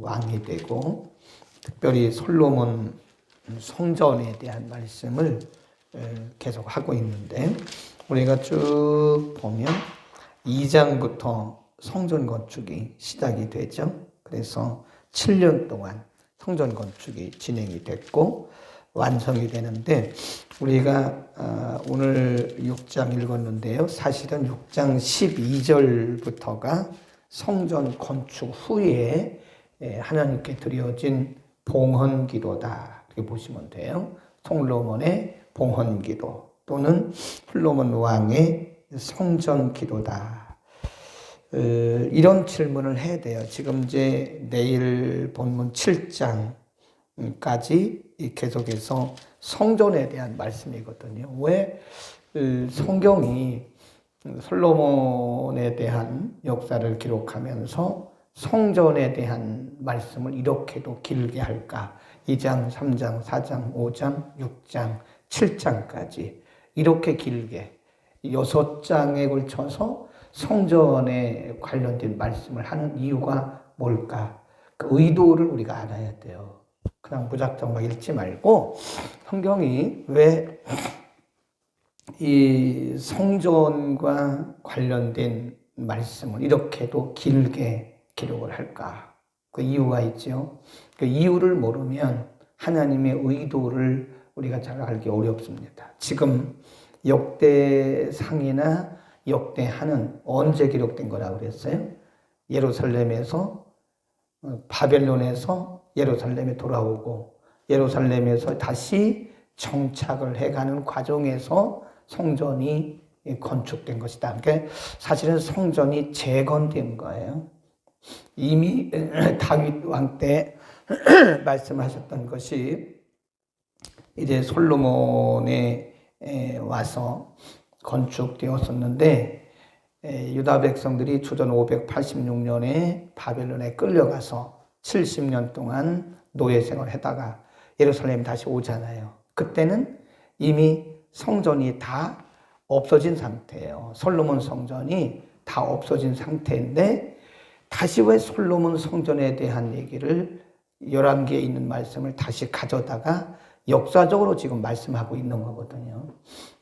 왕이 되고 특별히 솔로몬 성전에 대한 말씀을 계속 하고 있는데 우리가 쭉 보면 2장부터 성전 건축이 시작이 되죠. 그래서 7년 동안 성전 건축이 진행이 됐고 완성이 되는데 우리가 오늘 6장 읽었는데요. 사실은 6장 12절부터가 성전 건축 후에 하나님께 드려진 봉헌기도다 이렇게 보시면 돼요. 솔로몬의 봉헌기도 또는 솔로몬 왕의 성전기도다. 이런 질문을 해야 돼요. 지금 이제 내일 본문 7장까지 계속해서 성전에 대한 말씀이거든요. 왜 성경이 솔로몬에 대한 역사를 기록하면서 성전에 대한 말씀을 이렇게도 길게 할까? 2장, 3장, 4장, 5장, 6장, 7장까지 이렇게 길게 6장에 걸쳐서 성전에 관련된 말씀을 하는 이유가 뭘까? 그 의도를 우리가 알아야 돼요. 그냥 무작정 막 읽지 말고 성경이 왜 이 성전과 관련된 말씀을 이렇게도 길게 기록을 할까? 그 이유가 있죠. 그 이유를 모르면 하나님의 의도를 우리가 잘 알기 어렵습니다. 지금 역대상이나 역대하는 언제 기록된 거라고 그랬어요? 예루살렘에서 바벨론에서 예루살렘에 돌아오고 예루살렘에서 다시 정착을 해가는 과정에서 성전이 건축된 것이다. 그러니까 사실은 성전이 재건된 거예요. 이미 다윗 왕 때 말씀하셨던 것이 이제 솔로몬에 와서 건축되었었는데 유다 백성들이 주전 586년에 바벨론에 끌려가서 70년 동안 노예 생활을 하다가 예루살렘 다시 오잖아요. 그때는 이미 성전이 다 없어진 상태예요. 솔로몬 성전이 다 없어진 상태인데 다시 왜 솔로몬 성전에 대한 얘기를 11개에 있는 말씀을 다시 가져다가 역사적으로 지금 말씀하고 있는 거거든요.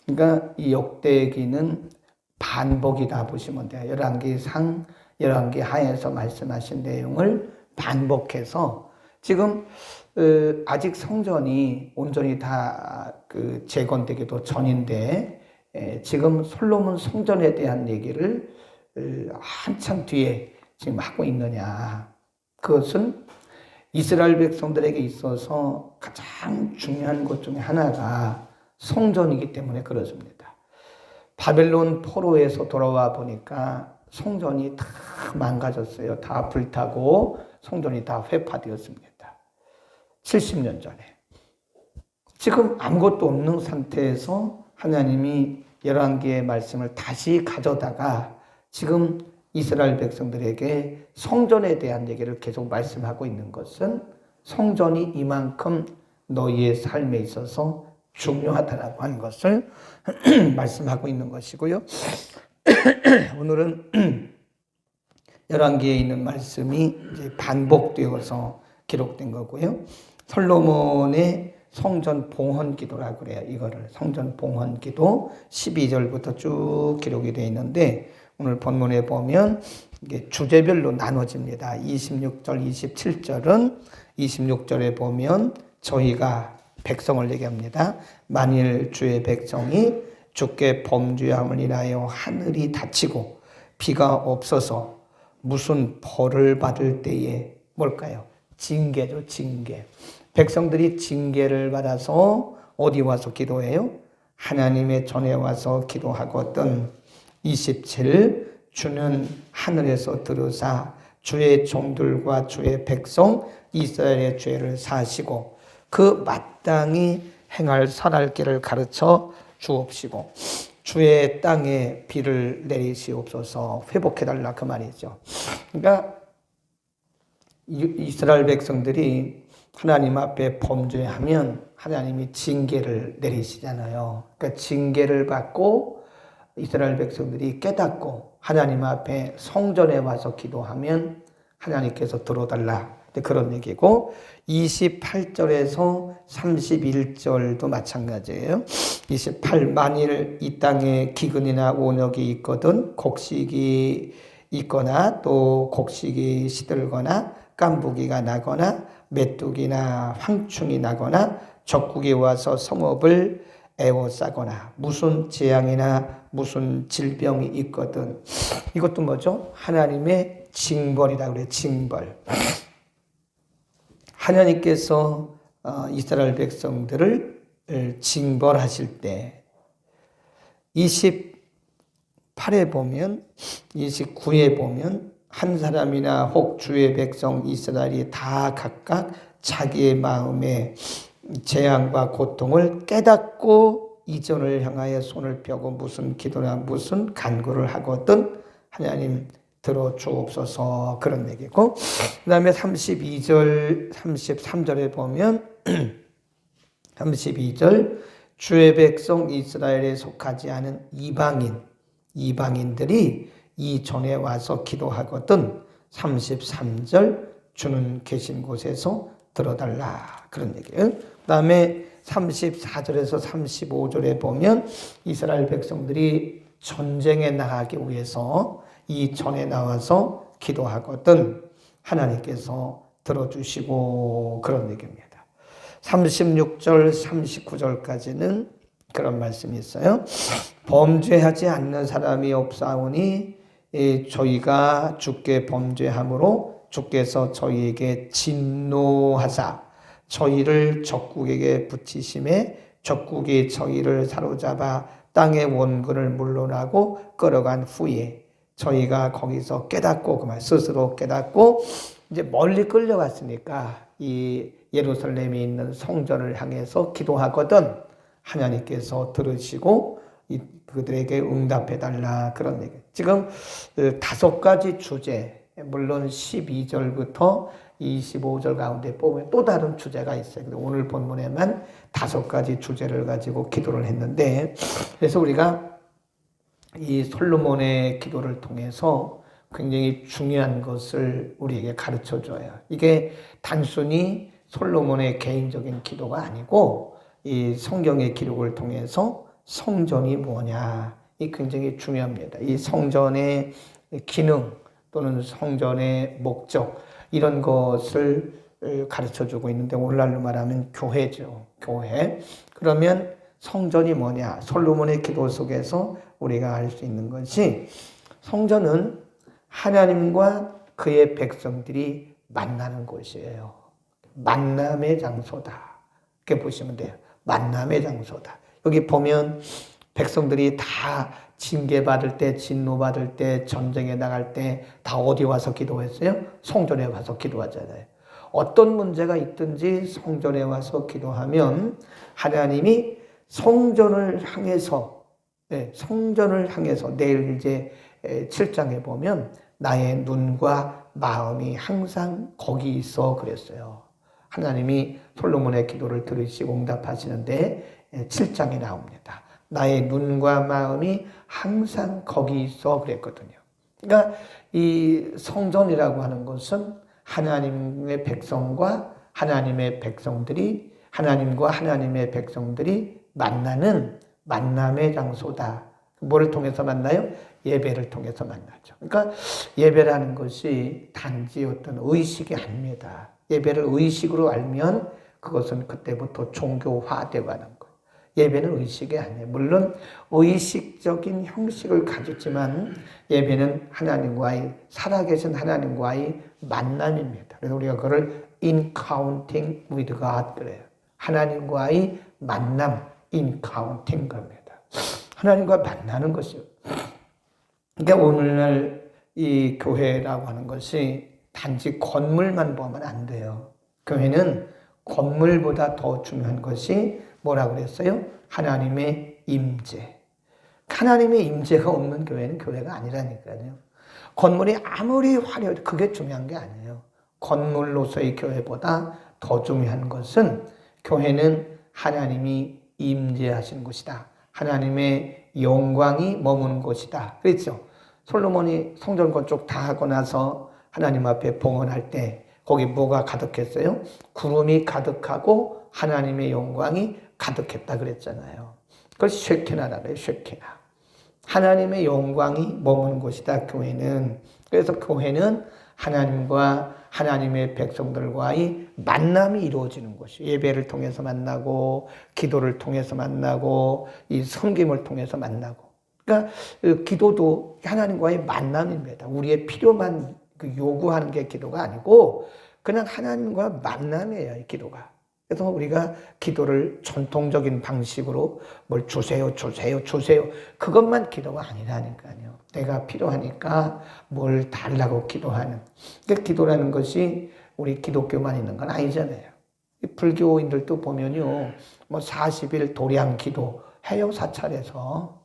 그러니까 이 역대기는 반복이다 보시면 돼요. 11개 상, 11개 하에서 말씀하신 내용을 반복해서 지금 아직 성전이 온전히 다 재건되기도 전인데 지금 솔로몬 성전에 대한 얘기를 한참 뒤에 지금 하고 있느냐. 그것은 이스라엘 백성들에게 있어서 가장 중요한 것 중에 하나가 성전이기 때문에 그렇습니다. 바벨론 포로에서 돌아와 보니까 성전이 다 망가졌어요. 다 불타고 성전이 다 회파되었습니다. 70년 전에. 지금 아무것도 없는 상태에서 하나님이 11개의 말씀을 다시 가져다가 지금 이스라엘 백성들에게 성전에 대한 얘기를 계속 말씀하고 있는 것은 성전이 이만큼 너희의 삶에 있어서 중요하다라고 하는 것을 말씀하고 있는 것이고요. 오늘은 11개에 있는 말씀이 이제 반복되어서 기록된 거고요. 솔로몬의 성전 봉헌기도라고 그래요. 이거를 성전 봉헌기도 12절부터 쭉 기록이 되어 있는데 오늘 본문에 보면 이게 주제별로 나눠집니다. 26절, 27절은 26절에 보면 저희가 백성을 얘기합니다. 만일 주의 백성이 주께 범죄함을 인하여 하늘이 닫히고 비가 없어서 무슨 벌을 받을 때에 뭘까요? 징계죠, 징계. 백성들이 징계를 받아서 어디 와서 기도해요? 하나님의 전에 와서 기도하거든. 27 주는 하늘에서 들으사 주의 종들과 주의 백성 이스라엘의 죄를 사하시고 그 마땅히 행할 선할 길을 가르쳐 주옵시고 주의 땅에 비를 내리시옵소서. 회복해달라 그 말이죠. 그러니까 이스라엘 백성들이 하나님 앞에 범죄하면 하나님이 징계를 내리시잖아요. 그러니까 징계를 받고 이스라엘 백성들이 깨닫고 하나님 앞에 성전에 와서 기도하면 하나님께서 들어달라 그런 얘기고 28절에서 31절도 마찬가지예요. 28 만일 이 땅에 기근이나 온역이 있거든 곡식이 있거나 또 곡식이 시들거나 깐부기가 나거나 메뚜기나 황충이 나거나 적국이 와서 성읍을 에워싸거나 무슨 재앙이나 무슨 질병이 있거든. 이것도 뭐죠? 하나님의 징벌이라고 그래요. 징벌. 하나님께서 이스라엘 백성들을 징벌하실 때 28에 보면 29에 보면 한 사람이나 혹 주의 백성 이스라엘이 다 각각 자기의 마음에 재앙과 고통을 깨닫고 이전을 향하여 손을 펴고 무슨 기도나 무슨 간구를 하거든 하나님 들어주옵소서 그런 얘기고 그 다음에 32절 33절에 보면 32절 주의 백성 이스라엘에 속하지 않은 이방인들이 이 전에 와서 기도하거든 33절 주는 계신 곳에서 들어달라 그런 얘기예요. 그 다음에 34절에서 35절에 보면 이스라엘 백성들이 전쟁에 나가기 위해서 이 전에 나와서 기도하거든 하나님께서 들어주시고 그런 얘기입니다. 36절 39절까지는 그런 말씀이 있어요. 범죄하지 않는 사람이 없사오니 저희가 주께 범죄함으로 주께서 저희에게 진노하사 저희를 적국에게 붙이심에 적국이 저희를 사로잡아 땅의 원근을 물러나고 끌어간 후에 저희가 거기서 깨닫고 그 말 스스로 깨닫고 이제 멀리 끌려갔으니까 이 예루살렘에 있는 성전을 향해서 기도하거든 하나님께서 들으시고 그들에게 응답해달라 그런 얘기. 지금 5가지 주제 물론 12절부터 25절 가운데 보면 또 다른 주제가 있어요. 오늘 본문에만 5가지 주제를 가지고 기도를 했는데 그래서 우리가 이 솔로몬의 기도를 통해서 굉장히 중요한 것을 우리에게 가르쳐 줘요. 이게 단순히 솔로몬의 개인적인 기도가 아니고 이 성경의 기록을 통해서 성전이 뭐냐 이 굉장히 중요합니다. 이 성전의 기능 또는 성전의 목적 이런 것을 가르쳐 주고 있는데 오늘날로 말하면 교회죠. 교회. 그러면 성전이 뭐냐? 솔로몬의 기도 속에서 우리가 알 수 있는 것이 성전은 하나님과 그의 백성들이 만나는 곳이에요. 만남의 장소다. 이렇게 보시면 돼요. 만남의 장소다. 여기 보면 백성들이 다 징계받을 때, 진노받을 때, 전쟁에 나갈 때 다 어디 와서 기도했어요? 성전에 와서 기도하잖아요. 어떤 문제가 있든지 성전에 와서 기도하면 하나님이 성전을 향해서 내일 이제 7장에 보면 나의 눈과 마음이 항상 거기 있어 그랬어요. 하나님이 솔로몬의 기도를 들으시고 응답하시는데 7장에 나옵니다. 나의 눈과 마음이 항상 거기 있어 그랬거든요. 그러니까 이 성전이라고 하는 것은 하나님의 백성과 하나님의 백성들이 하나님과 하나님의 백성들이 만나는 만남의 장소다. 뭐를 통해서 만나요? 예배를 통해서 만나죠. 그러니까 예배라는 것이 단지 어떤 의식이 아닙니다. 예배를 의식으로 알면 그것은 그때부터 종교화되고 하는 거예요. 예배는 의식이 아니에요. 물론 의식적인 형식을 가졌지만 예배는 하나님과의 살아계신 하나님과의 만남입니다. 그래서 우리가 그걸 encountering with God 그래요. 하나님과의 만남, encountering 겁니다. 하나님과 만나는 것이요. 그러니까 오늘날 이 교회라고 하는 것이 단지 건물만 보면 안 돼요. 교회는 건물보다 더 중요한 것이 뭐라고 그랬어요? 하나님의 임재. 하나님의 임재가 없는 교회는 교회가 아니라니까요. 건물이 아무리 화려해도 그게 중요한 게 아니에요. 건물로서의 교회보다 더 중요한 것은 교회는 하나님이 임재하신 곳이다. 하나님의 영광이 머무는 곳이다. 그렇죠? 솔로몬이 성전 건축 다 하고 나서 하나님 앞에 봉헌할 때 거기 뭐가 가득했어요? 구름이 가득하고 하나님의 영광이 가득했다 그랬잖아요. 그걸 쉐키나라 그래요. 쉐키나. 하나님의 영광이 머무는 곳이다, 교회는. 그래서 교회는 하나님과 하나님의 백성들과의 만남이 이루어지는 곳이에요. 예배를 통해서 만나고, 기도를 통해서 만나고, 이 섬김을 통해서 만나고. 그러니까 기도도 하나님과의 만남입니다. 우리의 필요만 요구하는 게 기도가 아니고 그냥 하나님과 만남이에요, 이 기도가. 그래서 우리가 기도를 전통적인 방식으로 뭘 주세요, 주세요, 주세요. 그것만 기도가 아니라니까요. 내가 필요하니까 뭘 달라고 기도하는. 그러니까 기도라는 것이 우리 기독교만 있는 건 아니잖아요. 불교인들도 보면요, 뭐 40일 도량 기도 해요, 사찰에서.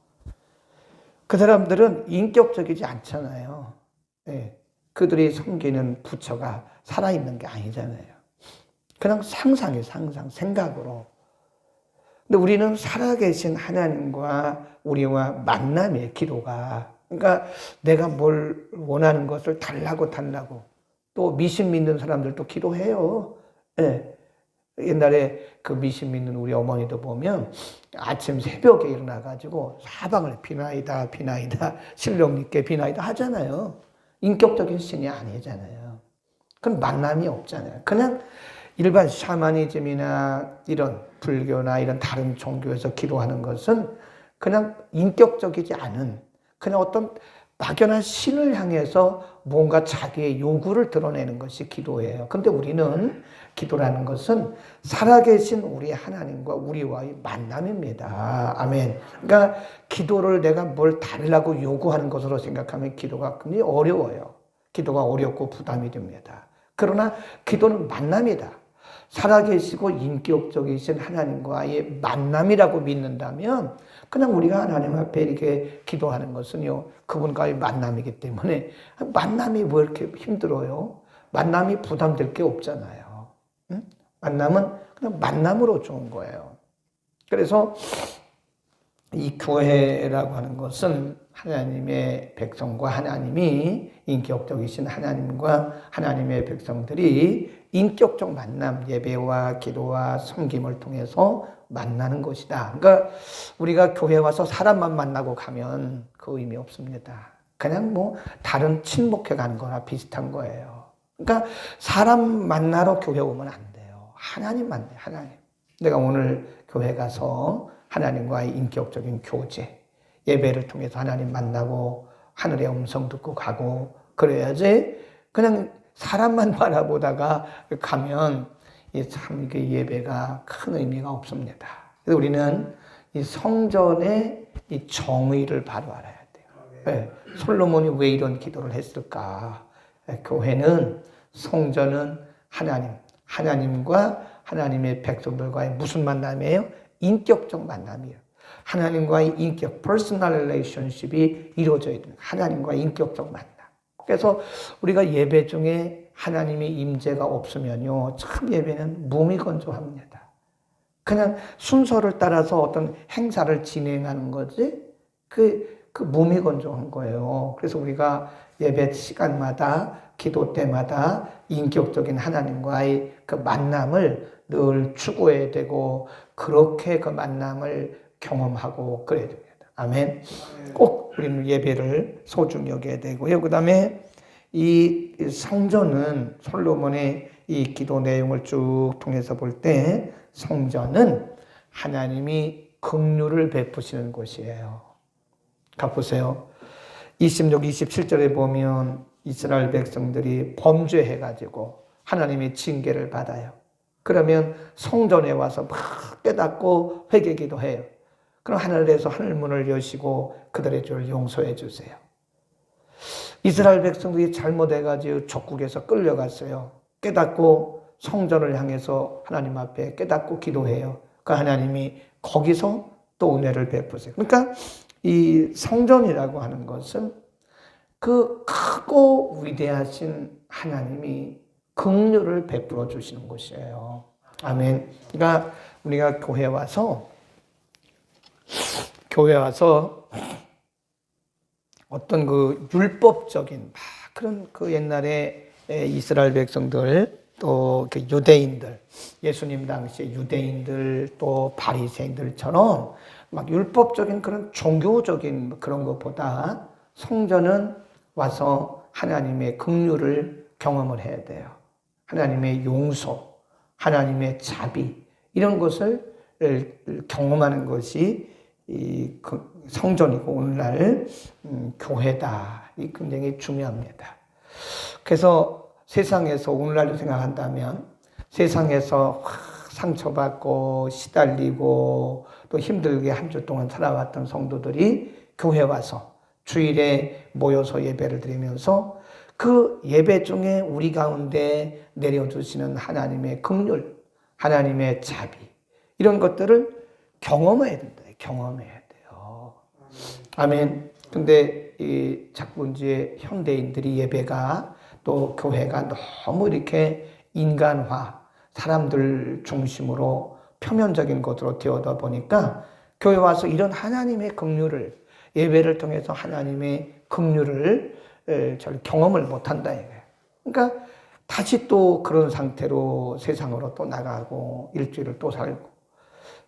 그 사람들은 인격적이지 않잖아요. 네. 그들이 섬기는 부처가 살아있는 게 아니잖아요. 그냥 상상이에요, 상상, 생각으로. 근데 우리는 살아계신 하나님과 우리와 만남이에요, 기도가. 그러니까 내가 뭘 원하는 것을 달라고. 또 미신 믿는 사람들도 기도해요. 네. 옛날에 그 미신 믿는 우리 어머니도 보면 아침 새벽에 일어나가지고 사방을 비나이다, 신령님께 비나이다 하잖아요. 인격적인 신이 아니잖아요. 그건 만남이 없잖아요. 그냥 일반 샤머니즘이나 이런 불교나 이런 다른 종교에서 기도하는 것은 그냥 인격적이지 않은 그냥 어떤 막연한 신을 향해서 뭔가 자기의 요구를 드러내는 것이 기도예요. 근데 우리는 기도라는 것은 살아계신 우리 하나님과 우리와의 만남입니다. 아멘. 그러니까 기도를 내가 뭘 달라고 요구하는 것으로 생각하면 기도가 굉장히 어려워요. 기도가 어렵고 부담이 됩니다. 그러나 기도는 만남이다. 살아계시고 인격적이신 하나님과의 만남이라고 믿는다면 그냥 우리가 하나님 앞에 이렇게 기도하는 것은요, 그분과의 만남이기 때문에 만남이 왜 이렇게 힘들어요? 만남이 부담될 게 없잖아요. 응? 만남은 그냥 만남으로 좋은 거예요. 그래서 이 교회라고 하는 것은 하나님의 백성과 하나님이 인격적이신 하나님과 하나님의 백성들이 인격적 만남, 예배와 기도와 섬김을 통해서 만나는 것이다. 그러니까 우리가 교회 와서 사람만 만나고 가면 그 의미 없습니다. 그냥 뭐 다른 친목회 가는 거나 비슷한 거예요. 그러니까 사람 만나러 교회 오면 안 돼요. 하나님 만나요, 하나님. 내가 오늘 교회 가서 하나님과의 인격적인 교제, 예배를 통해서 하나님 만나고 하늘의 음성 듣고 가고 그래야지 그냥 사람만 바라보다가 가면 참 이게 예배가 큰 의미가 없습니다. 그래서 우리는 이 성전의 이 정의를 바로 알아야 돼요. 네. 솔로몬이 왜 이런 기도를 했을까? 교회는 성전은 하나님과 하나님의 백성들과의 무슨 만남이에요? 인격적 만남이에요. 하나님과의 인격, personal relationship이 이루어져야 됩니다. 하나님과의 인격적 만남. 그래서 우리가 예배 중에 하나님의 임재가 없으면요, 참 예배는 무미건조합니다. 그냥 순서를 따라서 어떤 행사를 진행하는 거지, 그 무미건조한 거예요. 그래서 우리가 예배 시간마다, 기도 때마다 인격적인 하나님과의 그 만남을 늘 추구해야 되고, 그렇게 그 만남을 경험하고 그래야 됩니다. 아멘. 꼭 우리는 예배를 소중히 여겨야 되고요. 그 다음에 이 성전은 솔로몬의 이 기도 내용을 쭉 통해서 볼 때 성전은 하나님이 긍휼을 베푸시는 곳이에요. 가보세요. 26, 27절에 보면 이스라엘 백성들이 범죄해가지고 하나님의 징계를 받아요. 그러면 성전에 와서 막 깨닫고 회개기도 해요. 그럼 하늘에서 하늘문을 여시고 그들의 죄를 용서해 주세요. 이스라엘 백성들이 잘못해가지고 적국에서 끌려갔어요. 깨닫고 성전을 향해서 하나님 앞에 깨닫고 기도해요. 그 하나님이 거기서 또 은혜를 베푸세요. 그러니까 이 성전이라고 하는 것은 그 크고 위대하신 하나님이 긍휼을 베풀어 주시는 곳이에요. 아멘. 그러니까 우리가 교회 와서 어떤 그 율법적인 그런 그 옛날에 이스라엘 백성들 또 유대인들, 예수님 당시 유대인들 또 바리새인들처럼 막 율법적인 그런 종교적인 그런 것보다 성전은 와서 하나님의 긍휼을 경험을 해야 돼요. 하나님의 용서, 하나님의 자비 이런 것을 경험하는 것이 성전이고 오늘날 교회다. 이 굉장히 중요합니다. 그래서 세상에서 오늘날로 생각한다면 세상에서 상처받고 시달리고 또 힘들게 한 주 동안 살아왔던 성도들이 교회 와서 주일에 모여서 예배를 드리면서 그 예배 중에 우리 가운데 내려주시는 하나님의 긍휼, 하나님의 자비 이런 것들을 경험해야 된다. 경험해야 돼요. 아멘. 근데 자꾸 이제 현대인들이 예배가 또 교회가 너무 이렇게 인간화, 사람들 중심으로 표면적인 것으로 되어다 보니까 교회 와서 이런 하나님의 긍휼을 예배를 통해서 하나님의 긍휼을 잘 경험을 못한다 이거예요. 그러니까 다시 또 그런 상태로 세상으로 또 나가고 일주일을 또 살고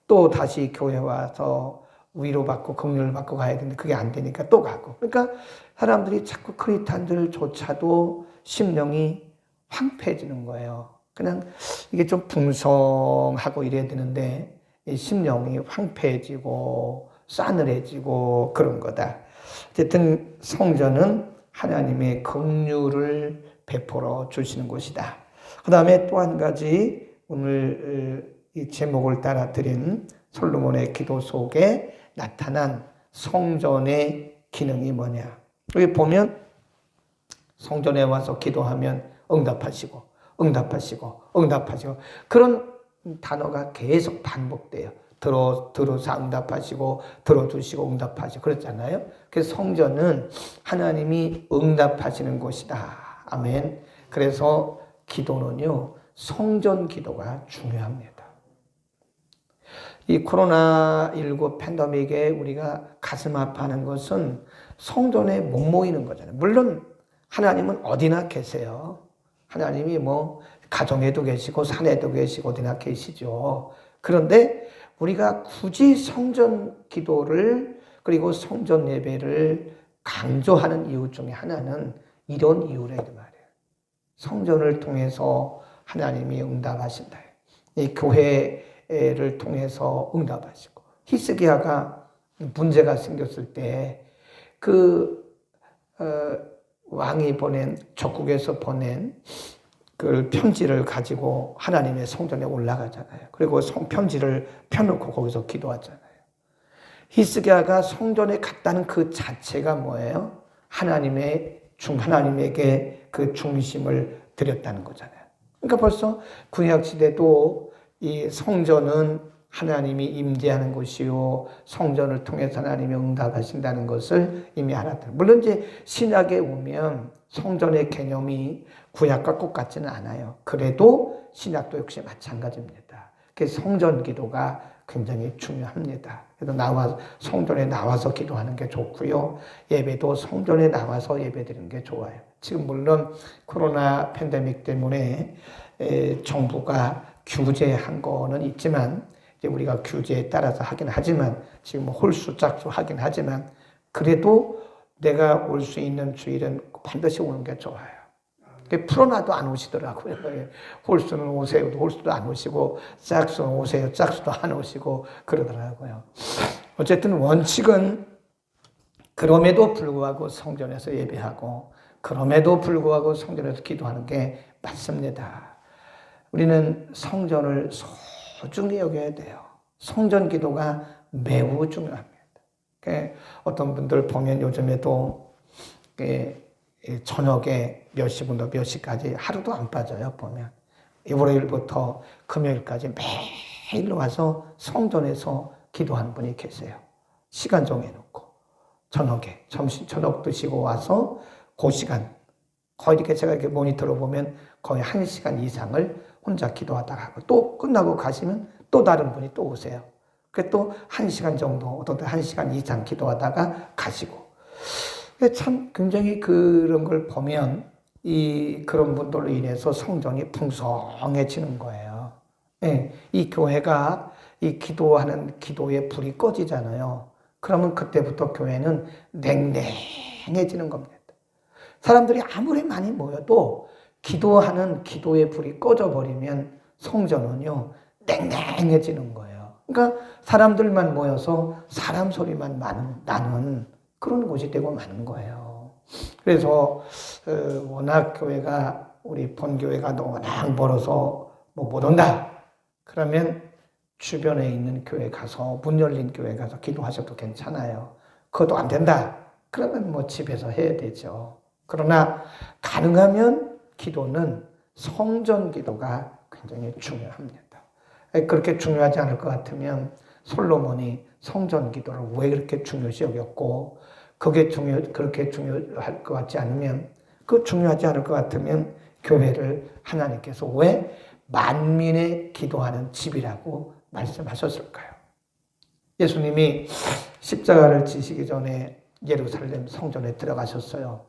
또 다시 교회 와서 위로받고 긍휼받고 가야 되는데 그게 안 되니까 또 가고. 그러니까 사람들이 자꾸 크리스찬들조차도 심령이 황폐해지는 거예요. 그냥 이게 좀 풍성하고 이래야 되는데 심령이 황폐해지고 싸늘해지고 그런 거다. 어쨌든 성전은 하나님의 긍휼을 베풀어 주시는 곳이다. 그 다음에 또 한 가지 오늘 이 제목을 따라 드린 솔로몬의 기도 속에 나타난 성전의 기능이 뭐냐. 여기 보면 성전에 와서 기도하면 응답하시고 응답하시고 응답하시고 그런 단어가 계속 반복돼요. 들어서 응답하시고 들어주시고 응답하시고 그랬잖아요. 그래서 성전은 하나님이 응답하시는 곳이다. 아멘. 그래서 기도는요. 성전 기도가 중요합니다. 이 코로나19 팬데믹에 우리가 가슴 아파하는 것은 성전에 못 모이는 거잖아요. 물론 하나님은 어디나 계세요. 하나님이 뭐 가정에도 계시고 산에도 계시고 어디나 계시죠. 그런데 우리가 굳이 성전 기도를 그리고 성전 예배를 강조하는 이유 중에 하나는 이런 이유래 말이에요. 성전을 통해서 하나님이 응답하신다. 이 교회를 통해서 응답하시고 히스기야가 문제가 생겼을 때 왕이 보낸 적국에서 보낸 그 편지를 가지고 하나님의 성전에 올라가잖아요. 그리고 편지를 펴놓고 거기서 기도하잖아요. 히스기야가 성전에 갔다는 그 자체가 뭐예요? 하나님에게 그 중심을 드렸다는 거잖아요. 그러니까 벌써 구약 시대도 이 성전은 하나님이 임재하는 곳이요 성전을 통해서 하나님이 응답하신다는 것을 이미 알았다. 물론 이제 신약에 오면 성전의 개념이 구약과 똑같지는 않아요. 그래도 신약도 역시 마찬가지입니다. 그래서 성전 기도가 굉장히 중요합니다. 그래서 성전에 나와서 기도하는 게 좋고요. 예배도 성전에 나와서 예배드리는 게 좋아요. 지금 물론 코로나 팬데믹 때문에 정부가 규제한 거는 있지만 이제 우리가 규제에 따라서 하긴 하지만 지금 홀수 짝수 하긴 하지만 그래도 내가 올 수 있는 주일은 반드시 오는 게 좋아요. 풀어놔도 안 오시더라고요. 홀수는 오세요. 홀수도 안 오시고 짝수는 오세요. 짝수도 안 오시고 그러더라고요. 어쨌든 원칙은 그럼에도 불구하고 성전에서 예배하고 그럼에도 불구하고 성전에서 기도하는 게 맞습니다. 우리는 성전을 소중히 여겨야 돼요. 성전 기도가 매우 중요합니다. 어떤 분들 보면 요즘에도 저녁에 몇 시부터 몇 시까지 하루도 안 빠져요. 보면 월요일부터 금요일까지 매일 와서 성전에서 기도하는 분이 계세요. 시간 정해놓고 저녁에 저녁 드시고 와서 그 시간 거의 이렇게 제가 이렇게 모니터로 보면 거의 1시간 이상을 혼자 기도하다가 하고 또 끝나고 가시면 또 다른 분이 또 오세요. 그래 또 1시간 정도 또 1시간 이상 기도하다가 가시고 참 굉장히 그런 걸 보면 그런 분들로 인해서 성전이 풍성해지는 거예요. 예, 이 교회가 이 기도하는 기도의 불이 꺼지잖아요. 그러면 그때부터 교회는 냉랭해지는 겁니다. 사람들이 아무리 많이 모여도 기도하는 기도의 불이 꺼져버리면 성전은요, 냉랭해지는 거예요. 그러니까 사람들만 모여서 사람 소리만 나는 그런 곳이 되고 마는 거예요. 그래서 워낙 교회가 우리 본교회가 워낙 멀어서 못 온다. 그러면 주변에 있는 교회 가서 문 열린 교회 가서 기도하셔도 괜찮아요. 그것도 안 된다. 그러면 집에서 해야 되죠. 그러나 가능하면 기도는 성전 기도가 굉장히 중요합니다. 그렇게 중요하지 않을 것 같으면 솔로몬이 성전 기도를 왜 그렇게 중요시 여겼고 그렇게 중요할 것 같지 않으면 중요하지 않을 것 같으면 교회를 하나님께서 왜 만민의 기도하는 집이라고 말씀하셨을까요? 예수님이 십자가를 지시기 전에 예루살렘 성전에 들어가셨어요.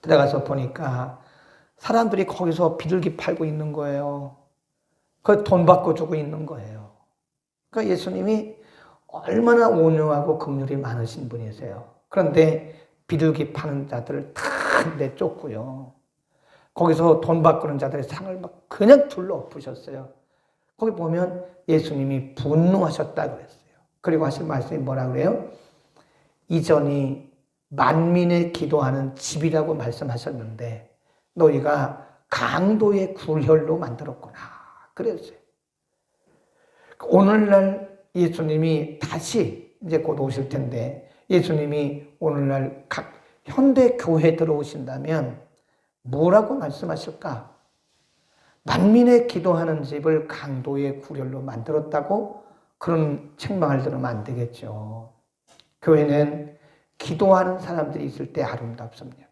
들어가서 보니까 사람들이 거기서 비둘기 팔고 있는 거예요. 그 돈 받고 주고 있는 거예요. 그러니까 예수님이 얼마나 온유하고 긍휼이 많으신 분이세요. 그런데 비둘기 파는 자들을 다 내쫓고요. 거기서 돈 받고는 자들의 상을 막 그냥 둘러엎으셨어요. 거기 보면 예수님이 분노하셨다 그랬어요. 그리고 하신 말씀이 뭐라 그래요? 이전이 만민의 기도하는 집이라고 말씀하셨는데 너희가 강도의 굴혈로 만들었구나. 그랬어요. 오늘날 예수님이 다시 이제 곧 오실 텐데 예수님이 오늘날 각 현대 교회에 들어오신다면 뭐라고 말씀하실까? 만민의 기도하는 집을 강도의 굴혈로 만들었다고 그런 책망을 들으면 안 되겠죠. 교회는 기도하는 사람들이 있을 때 아름답습니다.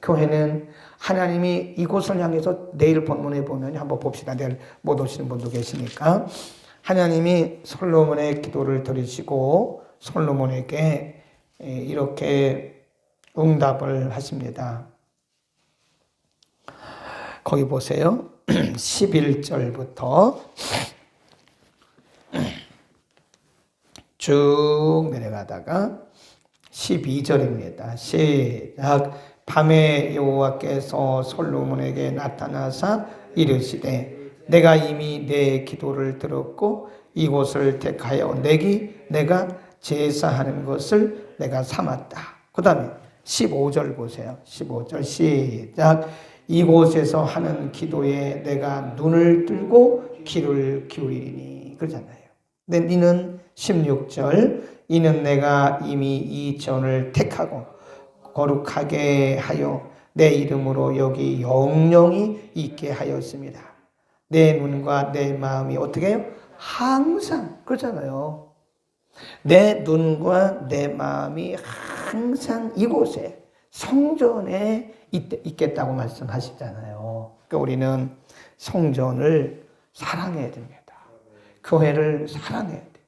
교회는 하나님이 이곳을 향해서 내일 본문에 보면 한번 봅시다. 내일 못 오시는 분도 계시니까 하나님이 솔로몬의 기도를 들으시고 솔로몬에게 이렇게 응답을 하십니다. 거기 보세요. 11절부터 쭉 내려가다가 12절입니다. 시작. 밤에 여호와께서 솔로몬에게 나타나사 이르시되 내가 이미 내 기도를 들었고 이곳을 택하여 내가 제사하는 것을 내가 삼았다. 그 다음에 15절 보세요. 15절 시작. 이곳에서 하는 기도에 내가 눈을 뜨고 귀를 기울이니 그러잖아요. 근데 이는 16절 이는 내가 이미 이 전을 택하고 거룩하게 하여 내 이름으로 여기 영영이 있게 하였습니다. 내 눈과 내 마음이 어떻게 해요? 항상 그러잖아요. 내 눈과 내 마음이 항상 이곳에 성전에 있겠다고 말씀하시잖아요. 그러니까 우리는 성전을 사랑해야 됩니다. 교회를 사랑해야 돼요.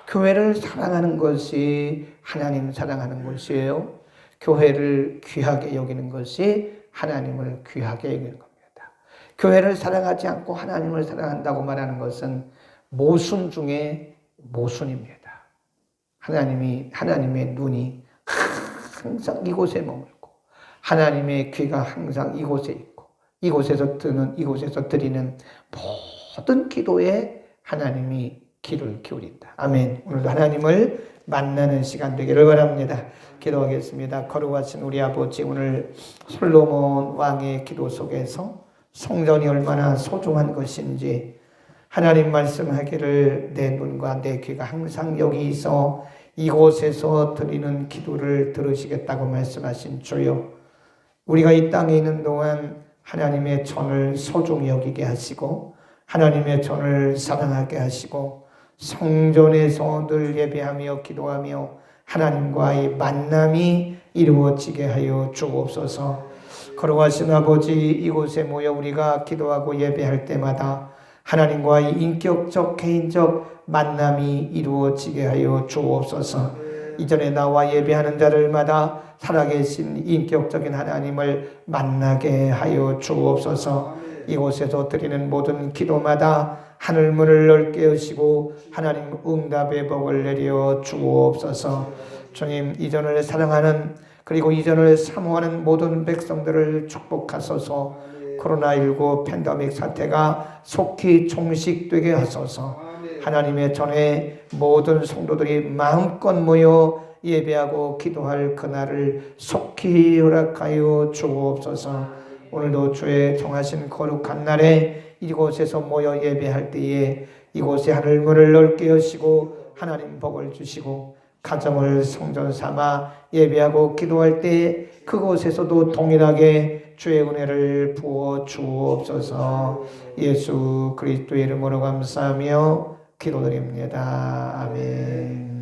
교회를 사랑하는 것이 하나님을 사랑하는 것이에요. 교회를 귀하게 여기는 것이 하나님을 귀하게 여기는 겁니다. 교회를 사랑하지 않고 하나님을 사랑한다고 말하는 것은 모순 중에 모순입니다. 하나님의 눈이 항상 이곳에 머물고 하나님의 귀가 항상 이곳에 있고 이곳에서 드리는 모든 기도에 하나님이 귀를 기울인다. 아멘. 오늘도 하나님을 만나는 시간 되기를 바랍니다. 기도하겠습니다. 거룩하신 우리 아버지, 오늘 솔로몬 왕의 기도 속에서 성전이 얼마나 소중한 것인지 하나님 말씀하기를 내 눈과 내 귀가 항상 여기 있어 이곳에서 드리는 기도를 들으시겠다고 말씀하신 주여, 우리가 이 땅에 있는 동안 하나님의 전을 소중히 여기게 하시고 하나님의 전을 사랑하게 하시고 성전에서 늘 예배하며 기도하며 하나님과의 만남이 이루어지게 하여 주옵소서. 거룩하신 아버지, 이곳에 모여 우리가 기도하고 예배할 때마다 하나님과의 인격적 개인적 만남이 이루어지게 하여 주옵소서. 이전에 나와 예배하는 자들마다 살아계신 인격적인 하나님을 만나게 하여 주옵소서. 이곳에서 드리는 모든 기도마다 하늘문을 넓게 여시고 하나님 응답의 복을 내려 주옵소서. 주님, 이전을 사랑하는 그리고 이전을 사모하는 모든 백성들을 축복하소서. 코로나19 팬데믹 사태가 속히 종식되게 하소서. 하나님의 전에 모든 성도들이 마음껏 모여 예배하고 기도할 그날을 속히 허락하여 주옵소서. 오늘도 주의 정하신 거룩한 날에 이곳에서 모여 예배할 때에 이곳에 하늘문을 넓게 여시고 하나님 복을 주시고 가정을 성전 삼아 예배하고 기도할 때 그곳에서도 동일하게 주의 은혜를 부어 주옵소서. 예수 그리스도의 이름으로 감사하며 기도드립니다. 아멘.